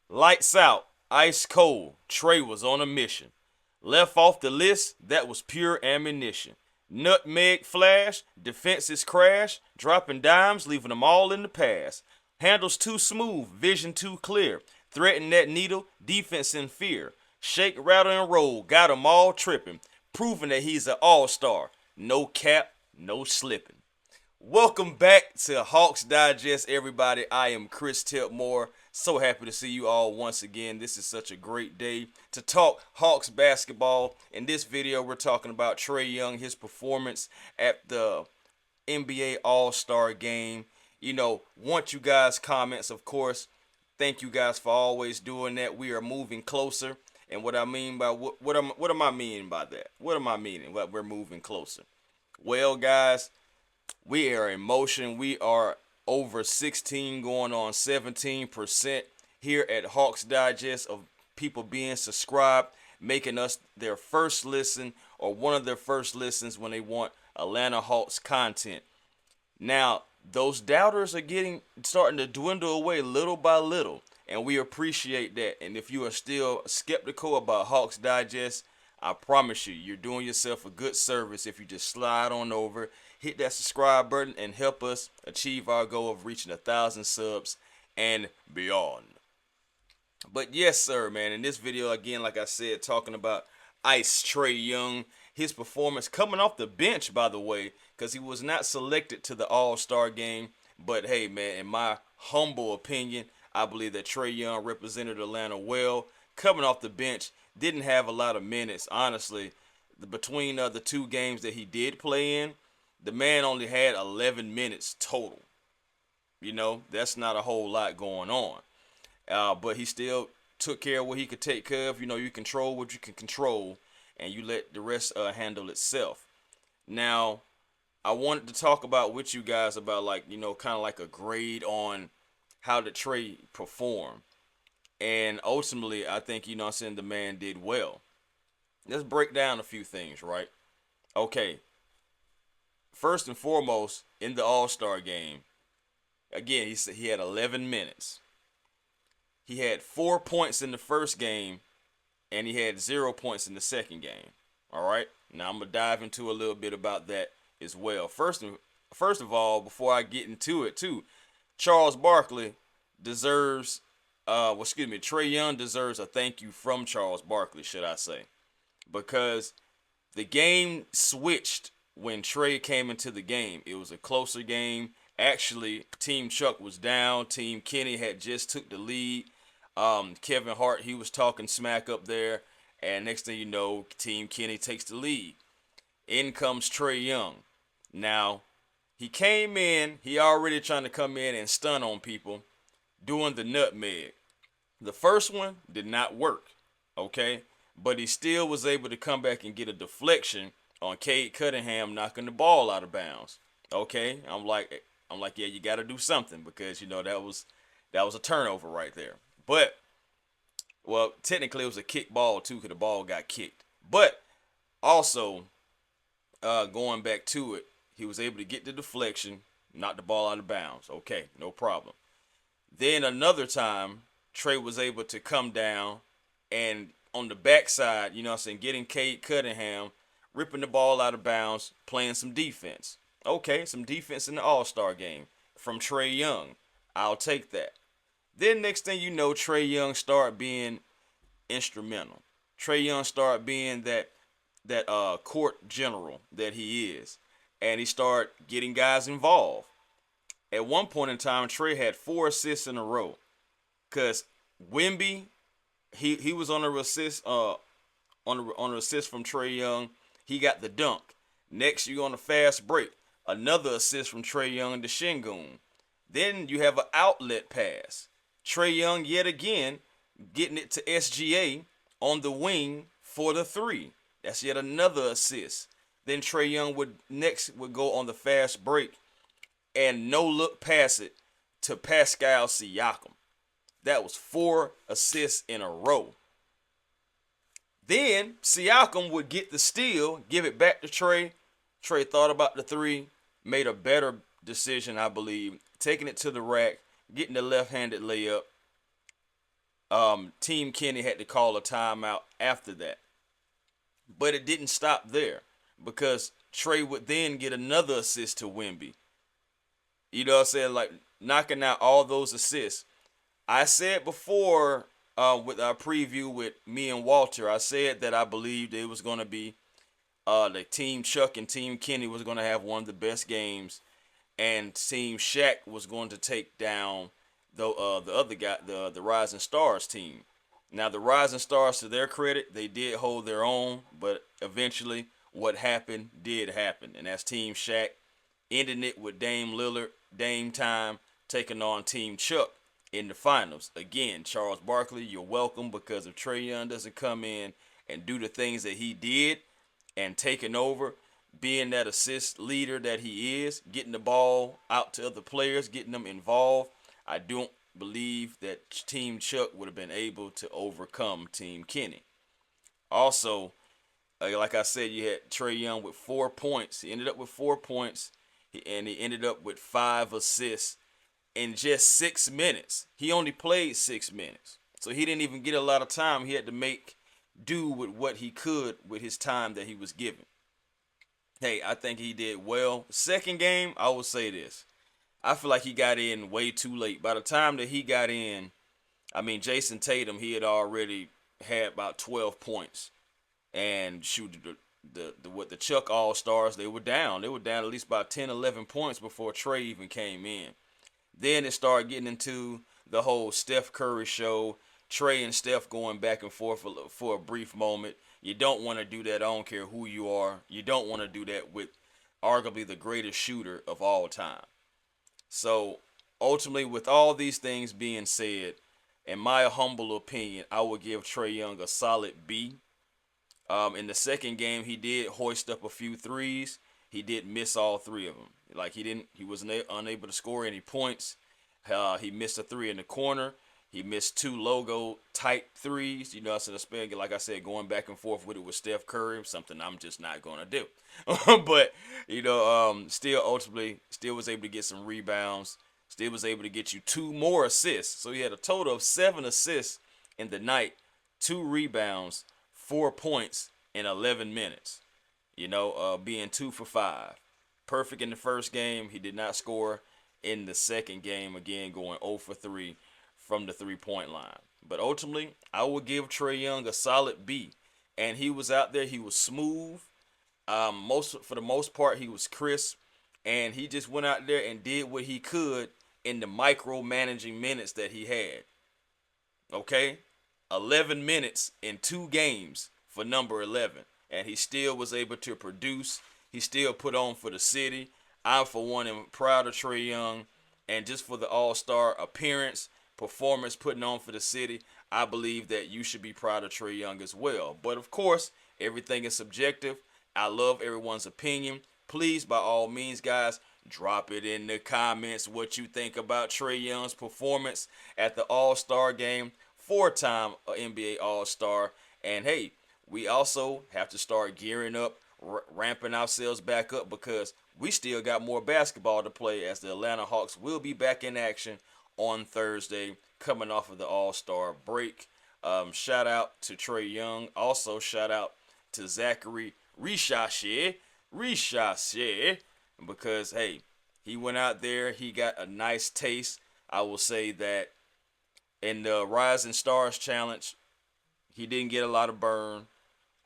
Lights out, ice cold. Trae was on a mission. Left off the list, that was pure ammunition. Nutmeg flash, defenses crash, dropping dimes, leaving them all in the past. Handles too smooth, vision too clear. Threaten that needle, defense in fear. Shake, rattle, and roll, got 'em all tripping. Proving that he's an all-star. No cap, no slipping. Welcome back to Hawks Digest, everybody. I am Chris Tipmore. So happy to see you all once again. This is such a great day to talk Hawks basketball. In this video, we're talking about Trey Young, his performance at the NBA All-Star game. Want you guys' comments, of course. Thank you guys for always doing that. We are moving closer. And what I mean by what am I meaning by that? What am I meaning? What we're moving closer? Well, guys, we are in motion. We are over 16 going on 17% here at Hawks Digest of people being subscribed, making us their first listen or one of their first listens when they want Atlanta Hawks content. Now, those doubters are starting to dwindle away little by little, and we appreciate that. And if you are still skeptical about Hawks Digest, I promise you, you're doing yourself a good service if you just slide on over, hit that subscribe button, and help us achieve our goal of reaching 1,000 subs and beyond. But yes, sir, man, in this video, again, like I said, talking about Ice Trae Young, his performance coming off the bench, by the way, because he was not selected to the All-Star game. But hey, man, in my humble opinion, I believe that Trey Young represented Atlanta well. Coming off the bench, didn't have a lot of minutes, honestly. Between the two games that he did play in, the man only had 11 minutes total. That's not a whole lot going on. But he still took care of what he could take care of. You control what you can control, and you let the rest handle itself. Now, I wanted to talk about with you guys about kind of like a grade on how the Trey perform. And ultimately, I think, the man did well. Let's break down a few things, right? Okay. First and foremost, in the All-Star game, again, he had 11 minutes. He had 4 points in the first game, and he had 0 points in the second game. All right? Now, I'm going to dive into a little bit about that as well. First of all, before I get into it, too, Charles Barkley deserves, Trey Young deserves a thank you from Charles Barkley, should I say. Because the game switched when Trey came into the game. It was a closer game. Actually, Team Chuck was down. Team Kenny had just took the lead. Kevin Hart, he was talking smack up there. And next thing you know, Team Kenny takes the lead. In comes Trey Young. Now, he came in, he already trying to come in and stun on people, doing the nutmeg. The first one did not work, okay? But he still was able to come back and get a deflection on Cade Cunningham knocking the ball out of bounds. Okay? I'm like, yeah, you got to do something because that was a turnover right there. But well, technically it was a kick ball too because the ball got kicked. But also, going back to it, he was able to get the deflection, knock the ball out of bounds. Okay, no problem. Then another time, Trey was able to come down and on the backside, getting Cade Cunningham, ripping the ball out of bounds, playing some defense. Okay, some defense in the All-Star game from Trey Young. I'll take that. Then next thing you know, Trey Young started being instrumental. Trey Young started being that court general that he is. And he started getting guys involved. At one point in time, Trey had 4 assists in a row. Because Wemby, he was on a assist on an assist from Trey Young. He got the dunk. Next, you on a fast break. Another assist from Trey Young to Şengün. Then you have an outlet pass. Trey Young yet again getting it to SGA on the wing for the 3. That's yet another assist. Then Trey Young would go on the fast break and no look pass it to Pascal Siakam. That was 4 assists in a row. Then Siakam would get the steal, give it back to Trey. Trey thought about the 3, made a better decision, I believe, taking it to the rack, getting the left-handed layup. Team Kenny had to call a timeout after that. But it didn't stop there because Trae would then get another assist to Wemby. You know what I'm saying? Like knocking out all those assists. I said before with our preview with me and Walter, I said that I believed it was going to be the Team Chuck and Team Kenny was going to have one of the best games, and Team Shaq was going to take down the other guy, the Rising Stars team. Now the Rising Stars, to their credit, they did hold their own, but eventually what happened did happen, and that's Team Shaq ending it with Dame Lillard, Dame Time taking on Team Chuck in the finals. Again, Charles Barkley, you're welcome because if Trey Young doesn't come in and do the things that he did and taking over, being that assist leader that he is, getting the ball out to other players, getting them involved, I don't believe that Team Chuck would have been able to overcome Team Kenny. Also, like I said, you had Trey Young with 4 points. He ended up with 4 points, and he ended up with 5 assists in just 6 minutes. He only played 6 minutes, so he didn't even get a lot of time. He had to make do with what he could with his time that he was given. Hey, I think he did well. Second game, I will say this. I feel like he got in way too late. By the time that he got in, I mean, Jason Tatum, he had already had about 12 points. And shoot, the Chuck All Stars, they were down. They were down at least about 10, 11 points before Trae even came in. Then it started getting into the whole Steph Curry show. Trae and Steph going back and forth for a brief moment. You don't want to do that. I don't care who you are. You don't want to do that with arguably the greatest shooter of all time. So ultimately, with all these things being said, in my humble opinion, I would give Trey Young a solid B. In the second game, he did hoist up a few threes. He did miss all three of them. Like he was unable to score any points. He missed a three in the corner. He missed two logo type threes. You know, so like I said, going back and forth with it with Steph Curry, something I'm just not gonna do. But still ultimately, still was able to get some rebounds. Still was able to get you two more assists. So he had a total of 7 assists in the night, 2 rebounds, 4 points in 11 minutes. Being 2 for 5. Perfect in the first game. He did not score in the second game. Again, going 0 for 3 from the 3-point line. But ultimately, I would give Trey Young a solid B. And he was out there. He was smooth. For the most part, he was crisp. And he just went out there and did what he could in the micromanaging minutes that he had. Okay? 11 minutes in 2 games for number 11. And he still was able to produce. He still put on for the city. I, for one, am proud of Trey Young. And just for the all-star appearance, performance, putting on for the city, I believe that you should be proud of Trey Young as well. But, of course, everything is subjective. I love everyone's opinion. Please, by all means, guys, drop it in the comments what you think about Trey Young's performance at the All-Star game. 4-time NBA All-Star. And, hey, we also have to start gearing up, ramping ourselves back up because we still got more basketball to play as the Atlanta Hawks will be back in action on Thursday coming off of the All-Star break. Shout out to Trey Young. Also, shout out to Zaccharie Risacher, because, hey, he went out there. He got a nice taste. I will say that in the Rising Stars Challenge, he didn't get a lot of burn.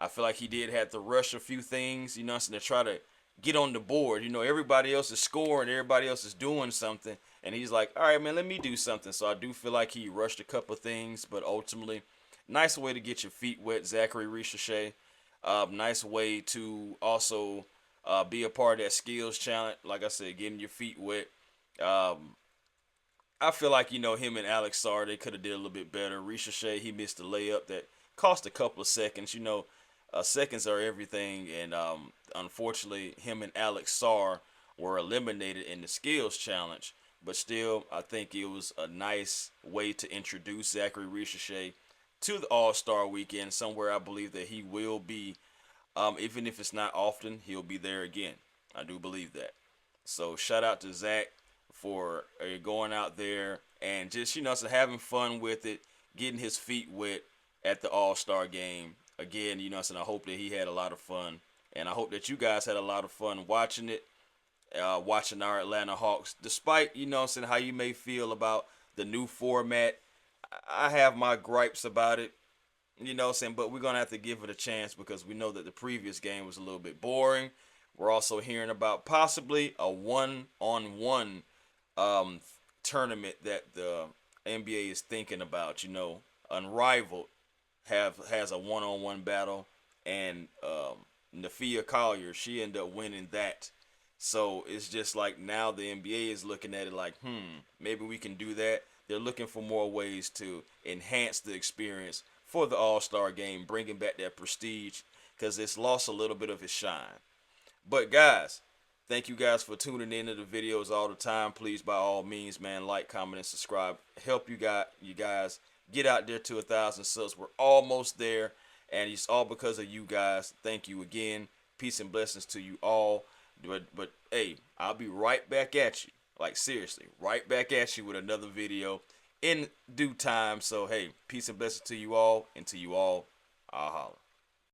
I feel like he did have to rush a few things, to try to get on the board. Everybody else is scoring, everybody else is doing something, and he's like, all right, man, let me do something. So I do feel like he rushed a couple of things, but ultimately, nice way to get your feet wet, Zaccharie Risacher. Nice way to also be a part of that skills challenge. Like I said, getting your feet wet. I feel like, him and Alex Sarr, they could have did a little bit better. Risacher, he missed a layup that cost a couple of seconds. Seconds are everything, and unfortunately, him and Alex Sarr were eliminated in the skills challenge. But still, I think it was a nice way to introduce Zaccharie Risacher to the All-Star weekend, somewhere I believe that he will be. Even if it's not often, he'll be there again. I do believe that. So shout out to Zach for going out there and just, so having fun with it, getting his feet wet at the All-Star game. Again, you know what I'm saying, I hope that he had a lot of fun. And I hope that you guys had a lot of fun watching it, watching our Atlanta Hawks. Despite, you know what I'm saying, how you may feel about the new format, I have my gripes about it. You know what I'm saying? But we're going to have to give it a chance because we know that the previous game was a little bit boring. We're also hearing about possibly a one-on-one um, tournament that the NBA is thinking about. You know, Unrivaled has a one-on-one battle, and Nafia Collier, she ended up winning that. So it's just like now the NBA is looking at it like, maybe we can do that. They're looking for more ways to enhance the experience for the All-Star game, bringing back that prestige because it's lost a little bit of its shine. But guys, thank you guys for tuning in to the videos all the time. Please, by all means, man, like, comment, and subscribe. Help you guys get out there to 1,000 subs. We're almost there, and it's all because of you guys. Thank you again. Peace and blessings to you all. But hey, I'll be right back at you. Like seriously, right back at you with another video in due time. So hey, peace and blessings to you all, and to you all, I'll holler.